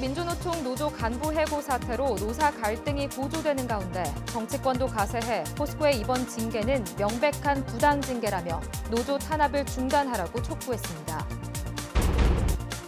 민주노총 노조 간부 해고 사태로 노사 갈등이 고조되는 가운데 정치권도 가세해 포스코의 이번 징계는 명백한 부당 징계라며 노조 탄압을 중단하라고 촉구했습니다.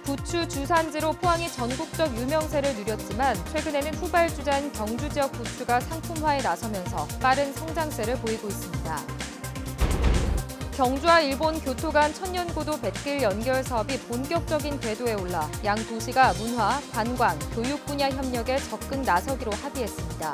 부추 주산지로 포항이 전국적 유명세를 누렸지만 최근에는 후발주자인 경주 지역 부추가 상품화에 나서면서 빠른 성장세를 보이고 있습니다. 경주와 일본 교토 간 천년고도 뱃길 연결 사업이 본격적인 궤도에 올라 양 도시가 문화, 관광, 교육 분야 협력에 적극 나서기로 합의했습니다.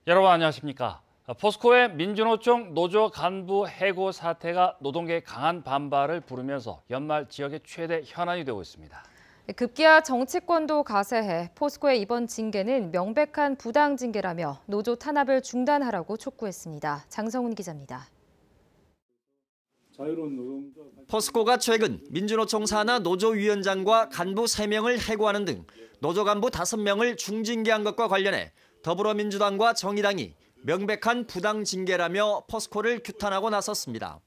여러분 안녕하십니까? 포스코의 민주노총 노조 간부 해고 사태가 노동계의 강한 반발을 부르면서 연말 지역의 최대 현안이 되고 있습니다. 급기야 정치권도 가세해 포스코의 이번 징계는 명백한 부당 징계라며 노조 탄압을 중단하라고 촉구했습니다. 장성훈 기자입니다. 포스코가 최근 민주노총 산하 노조위원장과 간부 3명을 해고하는 등 노조 간부 5명을 중징계한 것과 관련해 더불어민주당과 정의당이 명백한 부당 징계라며 포스코를 규탄하고 나섰습니다.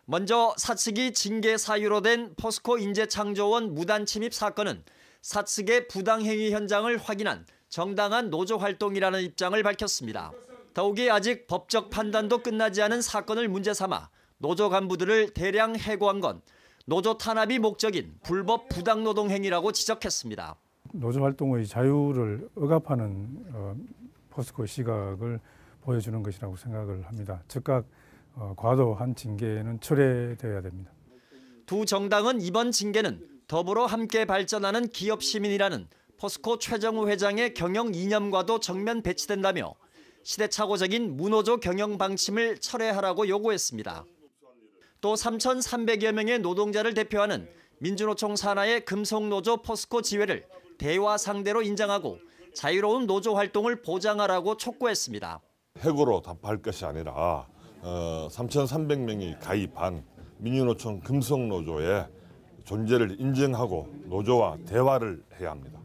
먼저 사측이 징계 사유로 된 포스코 인재창조원 무단 침입 사건은 사측의 부당행위 현장을 확인한 정당한 노조 활동이라는 입장을 밝혔습니다. 더욱이 아직 법적 판단도 끝나지 않은 사건을 문제 삼아 노조 간부들을 대량 해고한 건 노조 탄압이 목적인 불법 부당 노동 행위라고 지적했습니다. 노조 활동의 자유를 억압하는 포스코의 시각을 보여주는 것이라고 생각을 합니다. 즉각 과도한 징계는 철회되어야 됩니다. 두 정당은 이번 징계는 더불어 함께 발전하는 기업 시민이라는 포스코 최정우 회장의 경영 이념과도 정면 배치된다며 시대착오적인 무노조 경영 방침을 철회하라고 요구했습니다. 또 3,300여 명의 노동자를 대표하는 민주노총 산하의 금속노조 포스코 지회를 대화 상대로 인정하고 자유로운 노조 활동을 보장하라고 촉구했습니다. 해고로 답할 것이 아니라 3,300명이 가입한 민주노총 금속노조의 존재를 인정하고 노조와 대화를 해야 합니다.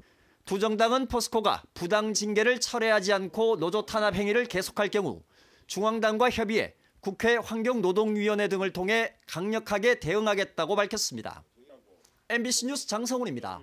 두 정당은 포스코가 부당 징계를 철회하지 않고 노조 탄압 행위를 계속할 경우 중앙당과 협의해 국회 환경노동위원회 등을 통해 강력하게 대응하겠다고 밝혔습니다. MBC 뉴스 장성훈입니다.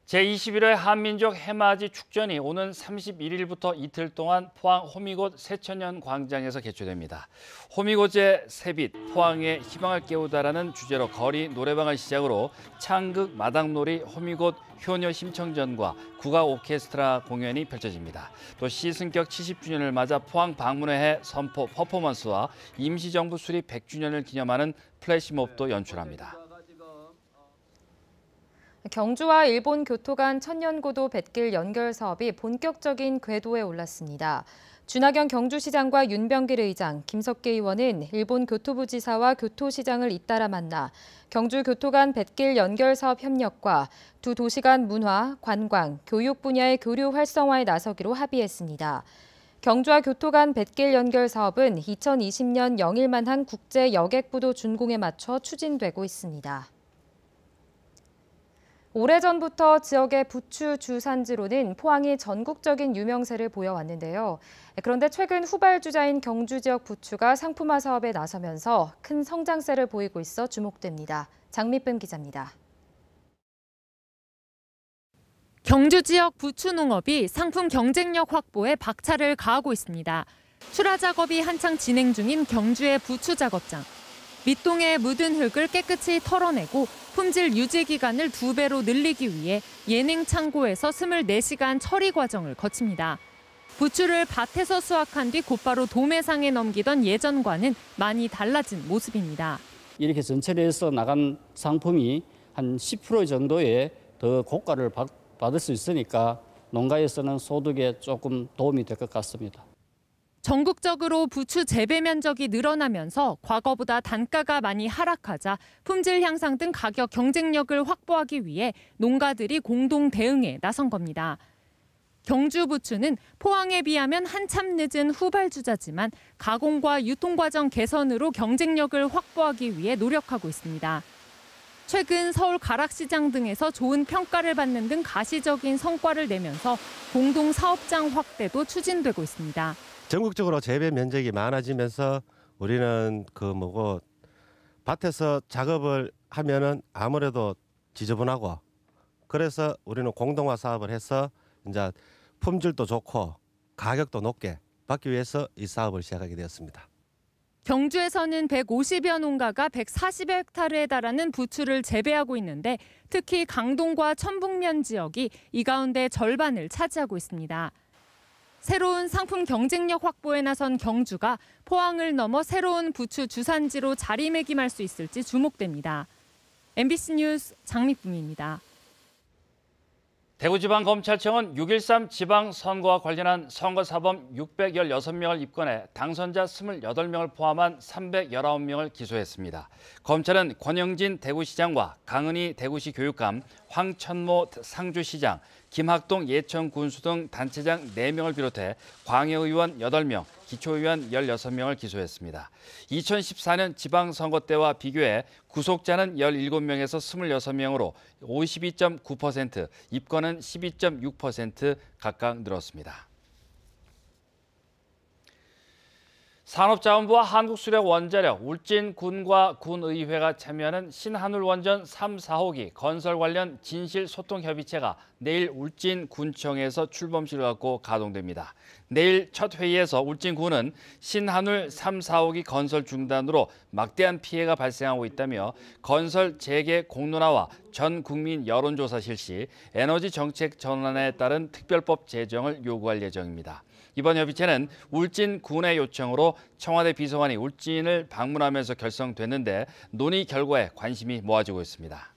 제21회 한민족 해맞이 축전이 오는 31일부터 이틀 동안 포항 호미곶 새천년 광장에서 개최됩니다. 호미곶의 새빛, 포항의 희망을 깨우다라는 주제로 거리 노래방을 시작으로 창극, 마당놀이, 호미곶 효녀 심청전과 국악 오케스트라 공연이 펼쳐집니다. 또 시승격 70주년을 맞아 포항 방문회 선포 퍼포먼스와 임시정부 수립 100주년을 기념하는 플래시몹도 연출합니다. 경주와 일본 교토 간 천년고도 뱃길 연결 사업이 본격적인 궤도에 올랐습니다. 준하경 경주시장과 윤병길 의장, 김석계 의원은 일본 교토부지사와 교토시장을 잇따라 만나 경주 교토 간 뱃길 연결 사업 협력과 두 도시 간 문화, 관광, 교육 분야의 교류 활성화에 나서기로 합의했습니다. 경주와 교토 간 뱃길 연결 사업은 2020년 영일만한 국제 여객부도 준공에 맞춰 추진되고 있습니다. 오래전부터 지역의 부추 주산지로는 포항이 전국적인 유명세를 보여왔는데요. 그런데 최근 후발주자인 경주 지역 부추가 상품화 사업에 나서면서 큰 성장세를 보이고 있어 주목됩니다. 장미쁨 기자입니다. 경주 지역 부추 농업이 상품 경쟁력 확보에 박차를 가하고 있습니다. 출하 작업이 한창 진행 중인 경주의 부추 작업장. 밑동에 묻은 흙을 깨끗이 털어내고 품질 유지 기간을 2배로 늘리기 위해 예냉 창고에서 24시간 처리 과정을 거칩니다. 부추를 밭에서 수확한 뒤 곧바로 도매상에 넘기던 예전과는 많이 달라진 모습입니다. 이렇게 전철해서 나간 상품이 한 10% 정도의 더 고가를 받을 수 있으니까 농가에서는 소득에 조금 도움이 될 것 같습니다. 전국적으로 부추 재배 면적이 늘어나면서 과거보다 단가가 많이 하락하자 품질 향상 등 가격 경쟁력을 확보하기 위해 농가들이 공동 대응에 나선 겁니다. 경주 부추는 포항에 비하면 한참 늦은 후발주자지만 가공과 유통 과정 개선으로 경쟁력을 확보하기 위해 노력하고 있습니다. 최근 서울 가락시장 등에서 좋은 평가를 받는 등 가시적인 성과를 내면서 공동 사업장 확대도 추진되고 있습니다. 전국적으로 재배 면적이 많아지면서 우리는 밭에서 작업을 하면은 아무래도 지저분하고 그래서 우리는 공동화 사업을 해서 이제 품질도 좋고 가격도 높게 받기 위해서 이 사업을 시작하게 되었습니다. 경주에서는 150여 농가가 140헥타르에 달하는 부추를 재배하고 있는데 특히 강동과 천북면 지역이 이 가운데 절반을 차지하고 있습니다. 새로운 상품 경쟁력 확보에 나선 경주가 포항을 넘어 새로운 부추 주산지로 자리매김할 수 있을지 주목됩니다. MBC 뉴스 장미쁨입니다. 대구지방검찰청은 6.13 지방선거와 관련한 선거사범 616명을 입건해 당선자 28명을 포함한 319명을 기소했습니다. 검찰은 권영진 대구시장과 강은희 대구시 교육감, 황천모 상주시장, 김학동 예천군수 등 단체장 4명을 비롯해 광역의원 8명, 기초의원 16명을 기소했습니다. 2014년 지방선거 때와 비교해 구속자는 17명에서 26명으로 52.9%, 입건은 12.6% 각각 늘었습니다. 산업자원부와 한국수력원자력, 울진군과 군의회가 참여하는 신한울원전 3, 4호기 건설 관련 진실소통협의체가 내일 울진군청에서 출범식을 갖고 가동됩니다. 내일 첫 회의에서 울진군은 신한울 3, 4호기 건설 중단으로 막대한 피해가 발생하고 있다며 건설 재개 공론화와 전 국민 여론조사 실시, 에너지 정책 전환에 따른 특별법 제정을 요구할 예정입니다. 이번 협의체는 울진군의 요청으로 청와대 비서관이 울진을 방문하면서 결성됐는데 논의 결과에 관심이 모아지고 있습니다.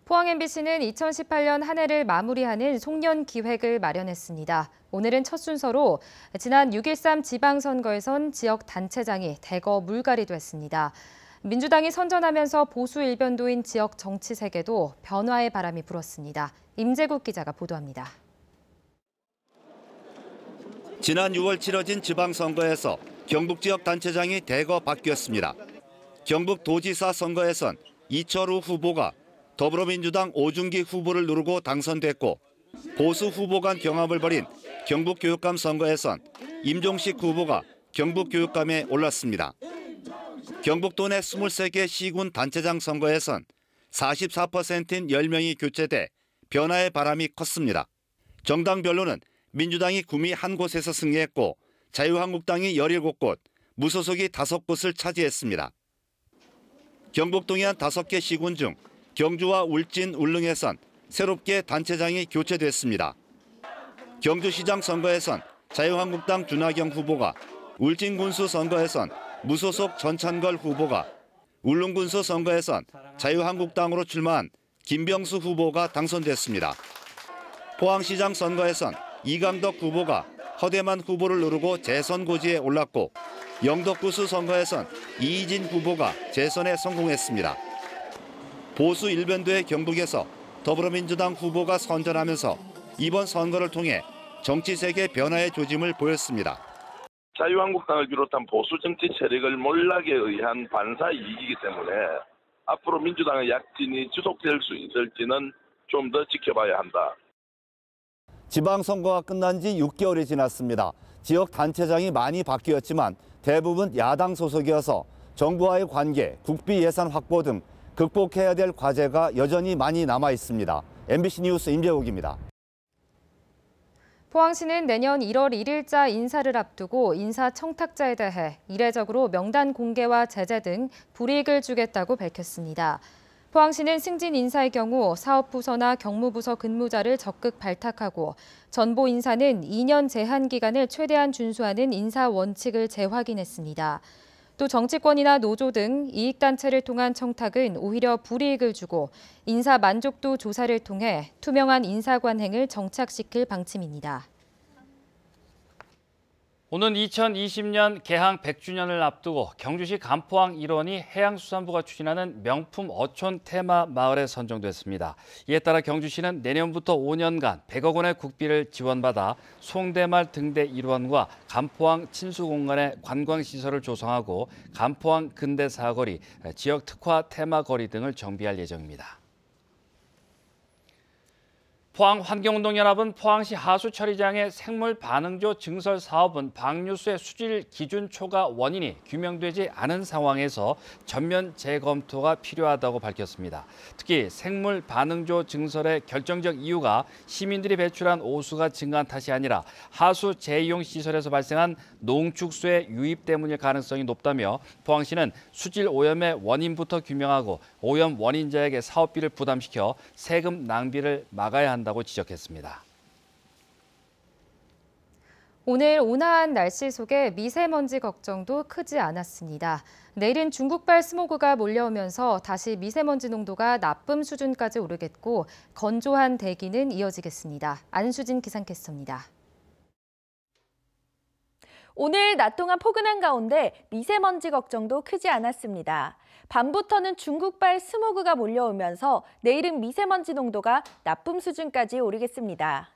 포항 MBC는 2018년 한 해를 마무리하는 송년 기획을 마련했습니다. 오늘은 첫 순서로 지난 6.13 지방선거에선 지역 단체장이 대거 물갈이됐습니다. 민주당이 선전하면서 보수 일변도인 지역 정치 세계도 변화의 바람이 불었습니다. 임재국 기자가 보도합니다. 지난 6월 치러진 지방선거에서 경북 지역 단체장이 대거 바뀌었습니다. 경북도지사 선거에선 이철우 후보가 더불어민주당 오중기 후보를 누르고 당선됐고 보수 후보 간 경합을 벌인 경북교육감 선거에선 임종식 후보가 경북교육감에 올랐습니다. 경북도 내 23개 시군 단체장 선거에선 44%인 10명이 교체돼 변화의 바람이 컸습니다. 정당별로는 민주당이 구미 한 곳에서 승리했고 자유한국당이 17곳, 무소속이 5곳을 차지했습니다. 경북 동해안 5개 시군 중 경주와 울진, 울릉에선 새롭게 단체장이 교체됐습니다. 경주시장 선거에선 자유한국당 준하경 후보가, 울진군수 선거에선 무소속 전찬걸 후보가, 울릉군수 선거에선 자유한국당으로 출마한 김병수 후보가 당선됐습니다. 포항시장 선거에선 이강덕 후보가 허대만 후보를 누르고 재선 고지에 올랐고 영덕구수 선거에선 이희진 후보가 재선에 성공했습니다. 보수 일변도의 경북에서 더불어민주당 후보가 선전하면서 이번 선거를 통해 정치세계 변화의 조짐을 보였습니다. 자유한국당을 비롯한 보수 정치 세력을 몰락에 의한 반사 이익이기 때문에 앞으로 민주당의 약진이 지속될 수 있을지는 좀 더 지켜봐야 한다. 지방선거가 끝난 지 6개월이 지났습니다. 지역 단체장이 많이 바뀌었지만 대부분 야당 소속이어서 정부와의 관계, 국비 예산 확보 등 극복해야 될 과제가 여전히 많이 남아 있습니다. MBC 뉴스 임재욱입니다. 포항시는 내년 1월 1일자 인사를 앞두고 인사청탁자에 대해 이례적으로 명단 공개와 제재 등 불이익을 주겠다고 밝혔습니다. 포항시는 승진 인사의 경우 사업부서나 경무부서 근무자를 적극 발탁하고 전보 인사는 2년 제한 기간을 최대한 준수하는 인사 원칙을 재확인했습니다. 또 정치권이나 노조 등 이익단체를 통한 청탁은 오히려 불이익을 주고 인사 만족도 조사를 통해 투명한 인사 관행을 정착시킬 방침입니다. 오는 2020년 개항 100주년을 앞두고 경주시 간포항 일원이 해양수산부가 추진하는 명품 어촌 테마 마을에 선정됐습니다. 이에 따라 경주시는 내년부터 5년간 100억 원의 국비를 지원받아 송대말 등대 일원과 간포항 친수공간에 관광시설을 조성하고 간포항 근대사거리, 지역 특화 테마거리 등을 정비할 예정입니다. 포항환경운동연합은 포항시 하수처리장의 생물반응조 증설 사업은 방류수의 수질 기준 초과 원인이 규명되지 않은 상황에서 전면 재검토가 필요하다고 밝혔습니다. 특히 생물반응조 증설의 결정적 이유가 시민들이 배출한 오수가 증가한 탓이 아니라 하수 재이용 시설에서 발생한 농축수의 유입 때문일 가능성이 높다며 포항시는 수질 오염의 원인부터 규명하고 오염 원인자에게 사업비를 부담시켜 세금 낭비를 막아야 한다고 지적했습니다. 오늘 온화한 날씨 속에 미세먼지 걱정도 크지 않았습니다. 내일은 중국발 스모그가 몰려오면서 다시 미세먼지 농도가 나쁨 수준까지 오르겠고 건조한 대기는 이어지겠습니다. 안수진 기상캐스터입니다. 오늘 낮 동안 포근한 가운데 미세먼지 걱정도 크지 않았습니다. 밤부터는 중국발 스모그가 몰려오면서 내일은 미세먼지 농도가 나쁨 수준까지 오르겠습니다.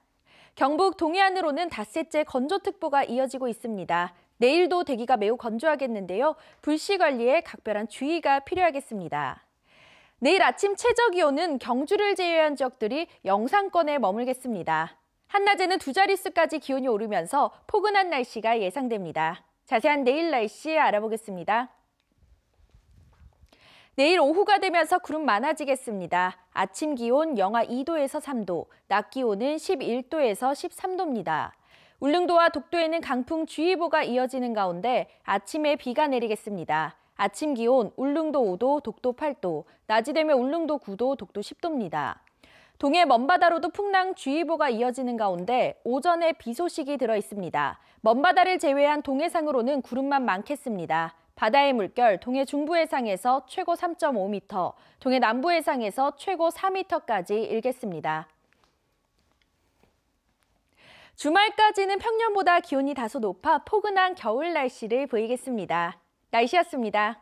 경북 동해안으로는 닷새째 건조특보가 이어지고 있습니다. 내일도 대기가 매우 건조하겠는데요. 불씨 관리에 각별한 주의가 필요하겠습니다. 내일 아침 최저기온은 경주를 제외한 지역들이 영상권에 머물겠습니다. 한낮에는 두 자릿수까지 기온이 오르면서 포근한 날씨가 예상됩니다. 자세한 내일 날씨 알아보겠습니다. 내일 오후가 되면서 구름 많아지겠습니다. 아침 기온 영하 2도에서 3도, 낮 기온은 11도에서 13도입니다. 울릉도와 독도에는 강풍주의보가 이어지는 가운데 아침에 비가 내리겠습니다. 아침 기온 울릉도 5도, 독도 8도, 낮이 되면 울릉도 9도, 독도 10도입니다. 동해 먼바다로도 풍랑주의보가 이어지는 가운데 오전에 비 소식이 들어 있습니다. 먼바다를 제외한 동해상으로는 구름만 많겠습니다. 바다의 물결 동해 중부해상에서 최고 3.5m, 동해 남부해상에서 최고 4m까지 일겠습니다. 주말까지는 평년보다 기온이 다소 높아 포근한 겨울 날씨를 보이겠습니다. 날씨였습니다.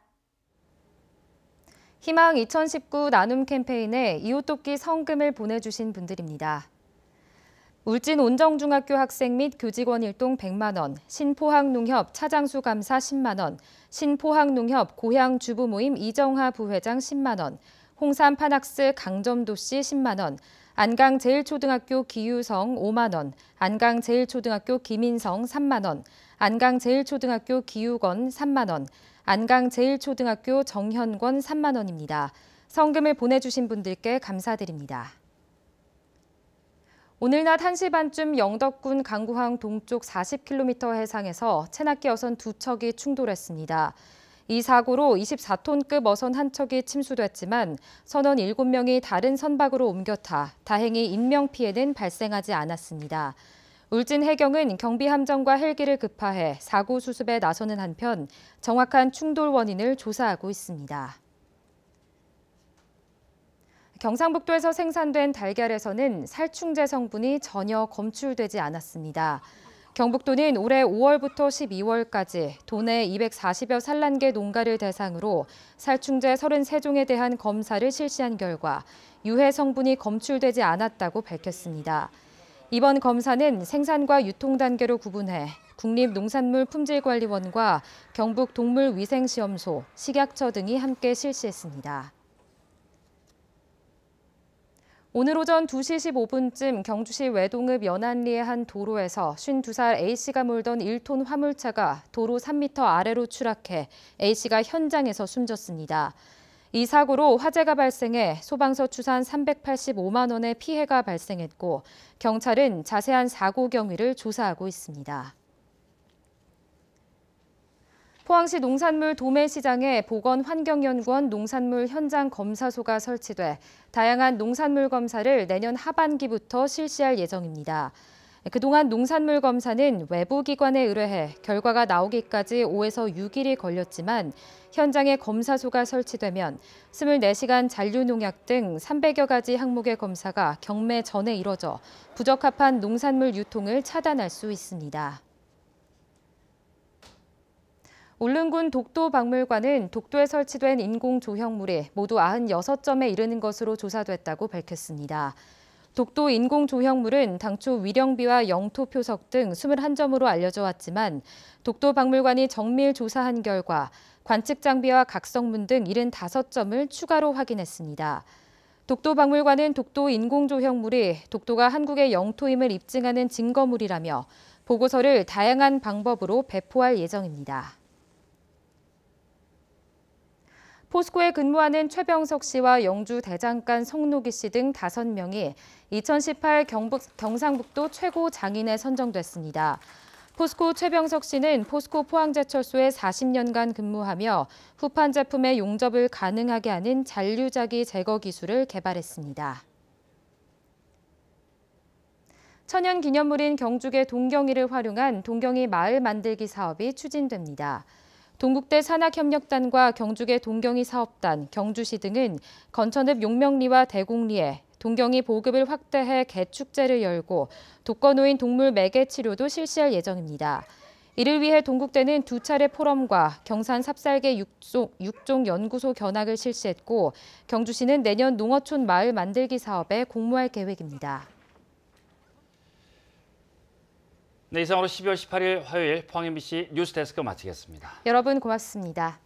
희망 2019 나눔 캠페인에 이웃돕기 성금을 보내주신 분들입니다. 울진 온정중학교 학생 및 교직원 일동 100만 원, 신포항농협 차장수 감사 10만 원, 신포항농협 고향 주부 모임 이정하 부회장 10만 원, 홍산 파낙스 강점도 씨 10만 원, 안강제일초등학교 기유성 5만 원, 안강제일초등학교 김인성 3만 원, 안강제일초등학교 기유건 3만 원, 안강제일초등학교 정현권 3만 원입니다. 성금을 보내주신 분들께 감사드립니다. 오늘 낮 1시 반쯤 영덕군 강구항 동쪽 40km 해상에서 체납기 어선 두 척이 충돌했습니다. 이 사고로 24톤급 어선 한 척이 침수됐지만 선원 7명이 다른 선박으로 옮겨타 다행히 인명피해는 발생하지 않았습니다. 울진 해경은 경비함정과 헬기를 급파해 사고 수습에 나서는 한편 정확한 충돌 원인을 조사하고 있습니다. 경상북도에서 생산된 달걀에서는 살충제 성분이 전혀 검출되지 않았습니다. 경북도는 올해 5월부터 12월까지 도내 240여 산란계 농가를 대상으로 살충제 33종에 대한 검사를 실시한 결과 유해 성분이 검출되지 않았다고 밝혔습니다. 이번 검사는 생산과 유통 단계로 구분해 국립농산물품질관리원과 경북동물위생시험소, 식약처 등이 함께 실시했습니다. 오늘 오전 2시 15분쯤 경주시 외동읍 연안리의 한 도로에서 52살 A씨가 몰던 1톤 화물차가 도로 3m 아래로 추락해 A씨가 현장에서 숨졌습니다. 이 사고로 화재가 발생해 소방서 추산 385만 원의 피해가 발생했고 경찰은 자세한 사고 경위를 조사하고 있습니다. 포항시 농산물 도매시장에 보건환경연구원 농산물 현장 검사소가 설치돼 다양한 농산물 검사를 내년 하반기부터 실시할 예정입니다. 그동안 농산물 검사는 외부 기관에 의뢰해 결과가 나오기까지 5에서 6일이 걸렸지만 현장에 검사소가 설치되면 24시간 잔류농약 등 300여 가지 항목의 검사가 경매 전에 이뤄져 부적합한 농산물 유통을 차단할 수 있습니다. 울릉군 독도박물관은 독도에 설치된 인공조형물이 모두 96점에 이르는 것으로 조사됐다고 밝혔습니다. 독도 인공조형물은 당초 위령비와 영토표석 등 21점으로 알려져 왔지만 독도박물관이 정밀 조사한 결과 관측장비와 각성문 등 75점을 추가로 확인했습니다. 독도박물관은 독도 인공조형물이 독도가 한국의 영토임을 입증하는 증거물이라며 보고서를 다양한 방법으로 배포할 예정입니다. 포스코에 근무하는 최병석 씨와 영주 대장간 송노기 씨 등 5명이 2018 경상북도 최고 장인에 선정됐습니다. 포스코 최병석 씨는 포스코 포항제철소에 40년간 근무하며 후판 제품의 용접을 가능하게 하는 잔류자기 제거 기술을 개발했습니다. 천연기념물인 경주계 동경이를 활용한 동경이 마을 만들기 사업이 추진됩니다. 동국대 산학협력단과 경주계 동경이 사업단, 경주시 등은 건천읍 용명리와 대곡리에 동경이 보급을 확대해 개축제를 열고 독거노인 동물 매개 치료도 실시할 예정입니다. 이를 위해 동국대는 2차례 포럼과 경산 삽살개 육종 연구소 견학을 실시했고 경주시는 내년 농어촌 마을 만들기 사업에 공모할 계획입니다. 네, 이상으로 12월 18일 화요일 포항 MBC 뉴스데스크 마치겠습니다. 여러분 고맙습니다.